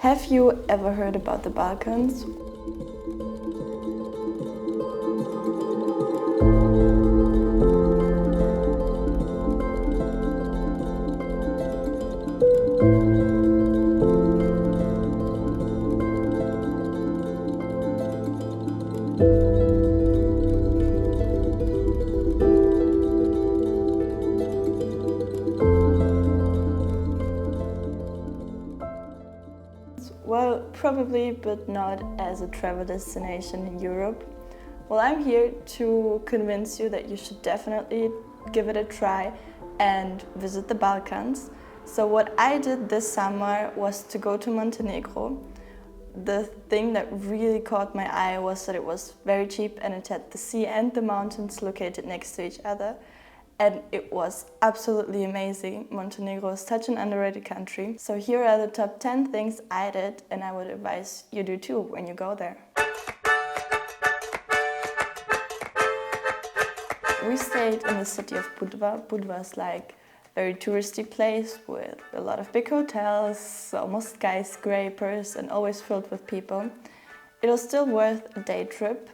Have you ever heard about the Balkans? Well, probably, but not as a travel destination in Europe. Well, I'm here to convince you that you should definitely give it a try and visit the Balkans. So what I did this summer was to go to Montenegro. The thing that really caught my eye was that it was very cheap and it had the sea and the mountains located next to each other. And it was absolutely amazing. Montenegro is such an underrated country. So here are the top 10 things I did, and I would advise you do too when you go there. We stayed in the city of Budva. Budva is like a very touristy place with a lot of big hotels, almost skyscrapers, and always filled with people. It was still worth a day trip,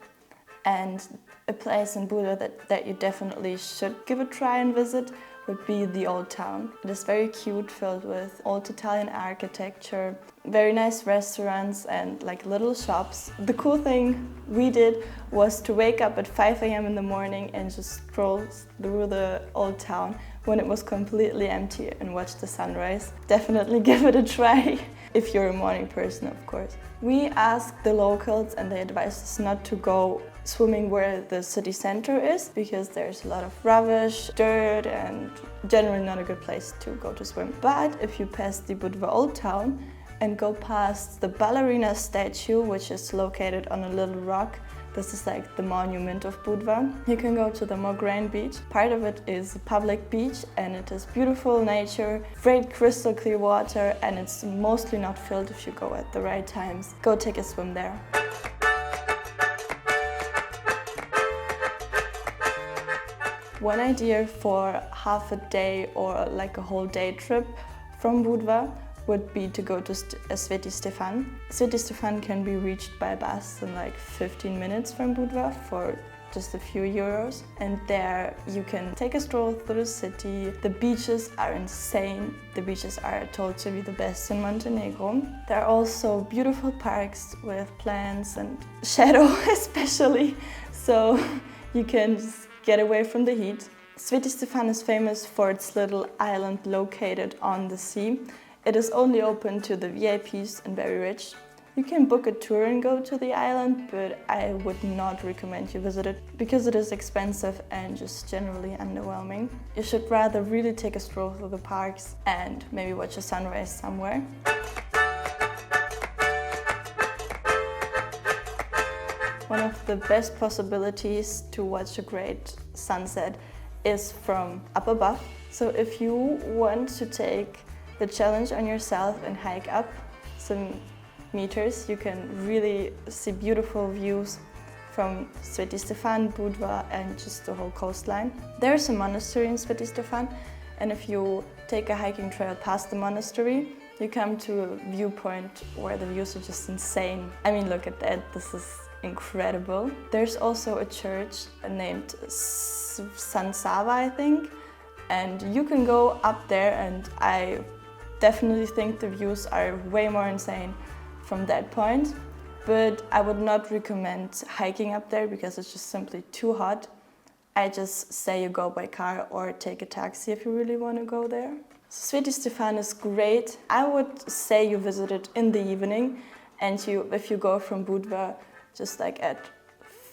and a place in Budva that you definitely should give a try and visit would be the Old Town. It is very cute, filled with old Italian architecture, very nice restaurants and like little shops. The cool thing we did was to wake up at 5 a.m. in the morning and just stroll through the Old Town when it was completely empty and watch the sunrise. Definitely give it a try, if you're a morning person, of course. We asked the locals and they advised us not to go swimming where the city center is because there's a lot of rubbish, dirt, and generally not a good place to go to swim. But if you pass the Budva Old Town and go past the ballerina statue, which is located on a little rock, this is like the monument of Budva, you can go to the Monastery beach. Part of it is a public beach and it is beautiful nature, great crystal clear water, and it's mostly not filled if you go at the right times. Go take a swim there. One idea for half a day or like a whole day trip from Budva would be to go to Sveti Stefan. Sveti Stefan can be reached by bus in like 15 minutes from Budva for just a few euros. And there you can take a stroll through the city. The beaches are insane. The beaches are told to be the best in Montenegro. There are also beautiful parks with plants and shadow especially, so you can just get away from the heat. Sveti Stefan is famous for its little island located on the sea. It is only open to the VIPs and very rich. You can book a tour and go to the island, but I would not recommend you visit it because it is expensive and just generally underwhelming. You should rather really take a stroll through the parks and maybe watch a sunrise somewhere. One of the best possibilities to watch a great sunset is from up above. So if you want to take the challenge on yourself and hike up some meters, you can really see beautiful views from Sveti Stefan, Budva, and just the whole coastline. There's a monastery in Sveti Stefan, and if you take a hiking trail past the monastery, you come to a viewpoint where the views are just insane. I mean, look at that, this is incredible. There's also a church named San Sava, I think, and you can go up there, and I definitely think the views are way more insane from that point, but I would not recommend hiking up there because it's just simply too hot. I just say you go by car or take a taxi if you really want to go there. Sveti Stefan is great. I would say you visit it in the evening, and if you go from Budva just like at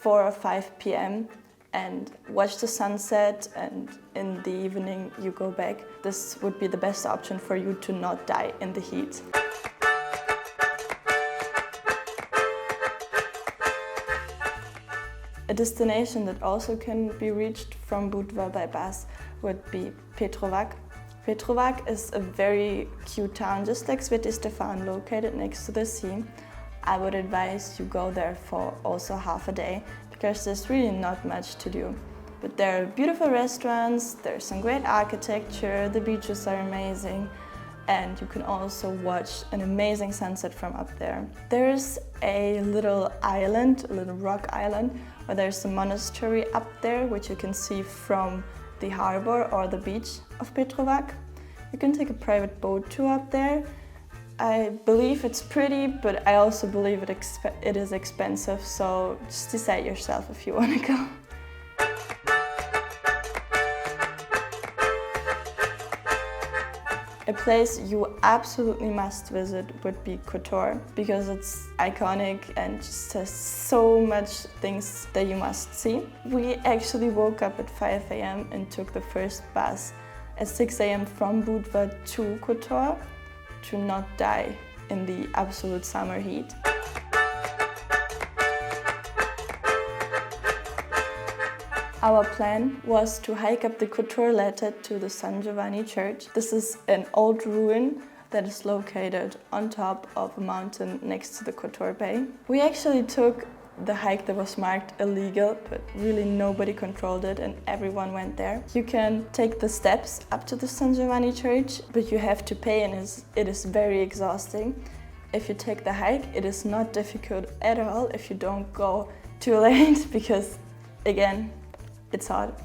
4 or 5 p.m. and watch the sunset, and in the evening you go back. This would be the best option for you to not die in the heat. A destination that also can be reached from Budva by bus would be Petrovac. Petrovac is a very cute town, just like Sveti Stefan, located next to the sea. I would advise you go there for also half a day because there's really not much to do. But there are beautiful restaurants, there's some great architecture, the beaches are amazing, and you can also watch an amazing sunset from up there. There's a little island, a little rock island, where there's a monastery up there, which you can see from the harbor or the beach of Petrovac. You can take a private boat tour up there. I believe it's pretty, but I also believe it is expensive, so just decide yourself if you want to go. A place you absolutely must visit would be Kotor, because it's iconic and just has so much things that you must see. We actually woke up at 5 a.m. and took the first bus at 6 a.m. from Budva to Kotor to not die in the absolute summer heat. Our plan was to hike up the Kotor ladder to the San Giovanni Church. This is an old ruin that is located on top of a mountain next to the Kotor Bay. We actually took the hike that was marked illegal, but really nobody controlled it and everyone went there. You can take the steps up to the San Giovanni Church, but you have to pay, and it is very exhausting. If you take the hike, it is not difficult at all if you don't go too late, because again, it's hot,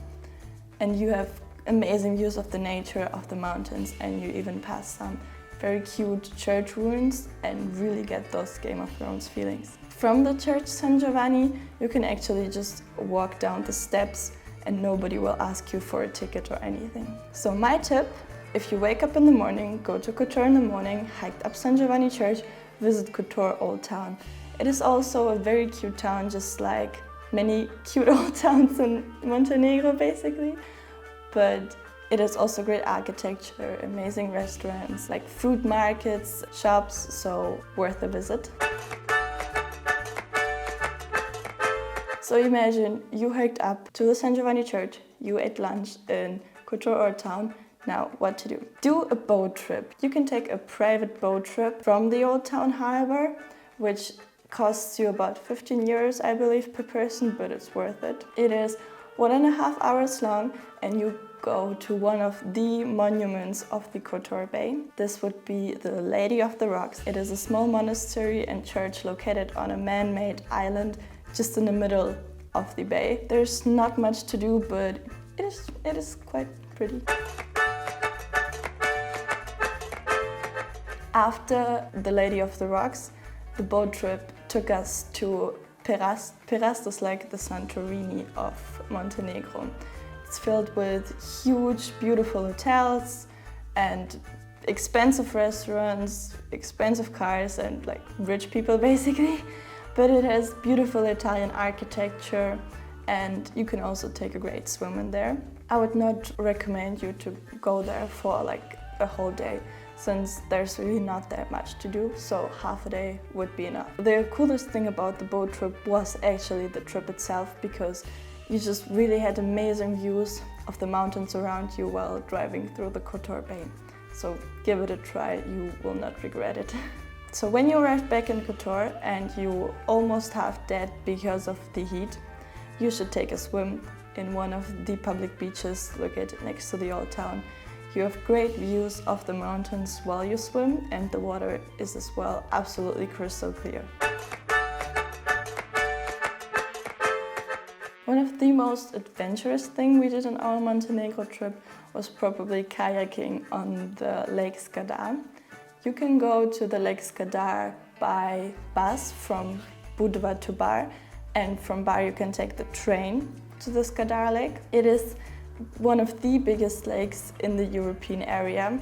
and you have amazing views of the nature of the mountains, and you even pass some very cute church ruins and really get those Game of Thrones feelings. From the church San Giovanni, you can actually just walk down the steps and nobody will ask you for a ticket or anything. So my tip, if you wake up in the morning, go to Kotor in the morning, hike up San Giovanni Church, visit Kotor Old Town. It is also a very cute town, just like many cute old towns in Montenegro, basically. But it has also great architecture, amazing restaurants, like fruit markets, shops, so worth a visit. So imagine you hiked up to the San Giovanni Church, you ate lunch in Kotor Old Town. Now, what to do? Do a boat trip. You can take a private boat trip from the Old Town Harbor, which costs you about 15 euros, I believe, per person, but it's worth it. It is 1.5 hours long and you go to one of the monuments of the Kotor Bay. This would be the Lady of the Rocks. It is a small monastery and church located on a man-made island just in the middle of the bay. There's not much to do, but it is quite pretty. After the Lady of the Rocks, the boat trip took us to Perast. Perast is like the Santorini of Montenegro. It's filled with huge, beautiful hotels and expensive restaurants, expensive cars, and like rich people basically. But it has beautiful Italian architecture and you can also take a great swim in there. I would not recommend you to go there for like a whole day, since there's really not that much to do, so half a day would be enough. The coolest thing about the boat trip was actually the trip itself, because you just really had amazing views of the mountains around you while driving through the Kotor Bay. So give it a try, you will not regret it. So when you arrive back in Kotor and you almost half dead because of the heat, you should take a swim in one of the public beaches located next to the old town. You have great views of the mountains while you swim, and the water is as well absolutely crystal clear. One of the most adventurous things we did on our Montenegro trip was probably kayaking on the Lake Skadar. You can go to the Lake Skadar by bus from Budva to Bar, and from Bar you can take the train to the Skadar Lake. It is one of the biggest lakes in the European area,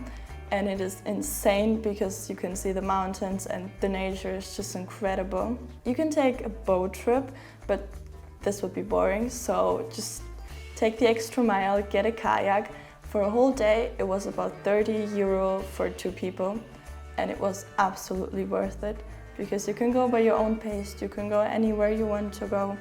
and it is insane because you can see the mountains and the nature is just incredible. You can take a boat trip, but this would be boring, so just take the extra mile, get a kayak. For a whole day it was about 30 euro for 2 people, and it was absolutely worth it because you can go by your own pace, you can go anywhere you want to go,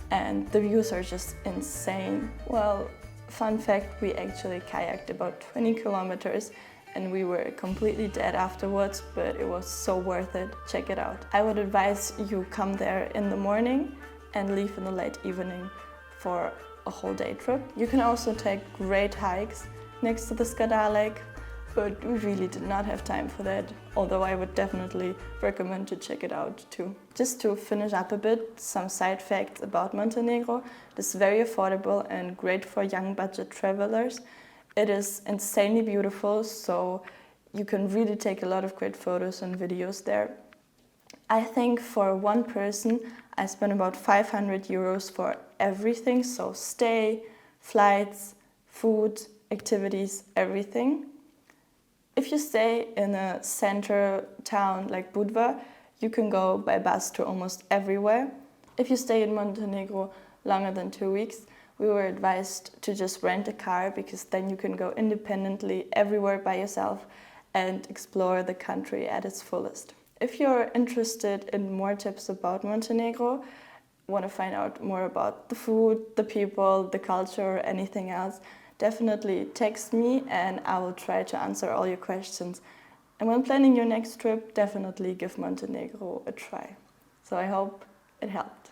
and the views are just insane. Well, fun fact, we actually kayaked about 20 kilometers and we were completely dead afterwards, but it was so worth it. Check it out. I would advise you come there in the morning and leave in the late evening for a whole day trip. You can also take great hikes next to the Skadar Lake. but we really did not have time for that, although I would definitely recommend to check it out too. Just to finish up a bit, some side facts about Montenegro. It is very affordable and great for young budget travelers. It is insanely beautiful, so you can really take a lot of great photos and videos there. I think for one person, I spent about 500 euros for everything, so stay, flights, food, activities, everything. If you stay in a center town like Budva, you can go by bus to almost everywhere. If you stay in Montenegro longer than 2 weeks, we were advised to just rent a car because then you can go independently everywhere by yourself and explore the country at its fullest. If you're interested in more tips about Montenegro, want to find out more about the food, the people, the culture, or anything else, definitely text me and I will try to answer all your questions. And when planning your next trip, definitely give Montenegro a try. So I hope it helped.